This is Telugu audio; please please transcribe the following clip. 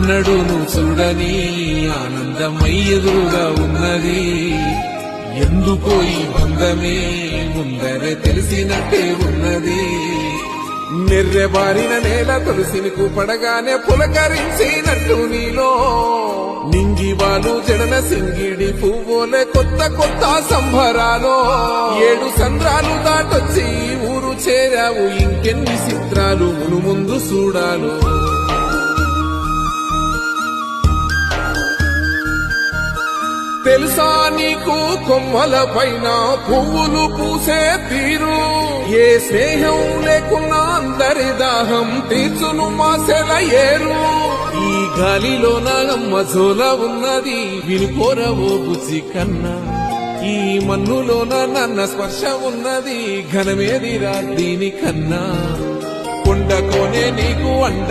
ఎన్నడూను చూడని ఆనందమై ఎదురుగా ఉన్నది. ఎందుకో ఈ బంధమే ముందరే తెలిసినట్టే ఉన్నది. నెర్రెబారిన నేల తులసిని కూపడగానే పులకరించినట్టు నీలో నింగివాలు జడల సింగిడి పువ్వులే కొత్త కొత్త సంబరాలో 7 సంద్రాలు దాటొచ్చి ఊరు చేరావు. ఇంకెన్ని చిత్రాలు మును ముందు చూడాలో. తెలుసా నీకు కొమ్మల పైన పువ్వులు పూసే తీరు? ఏ స్నేహం లేకున్నా అందరి దాహం తీర్చును మాసెల ఏరు. ఈ గాలిలోన మజోల ఉన్నది వినిపోరవో బుజ్జి కన్నా. ఈ మన్నులోన నన్న స్పర్శ ఉన్నది ఘనమేదిరా దీనికన్నా. కొండకోనే నీకు అండ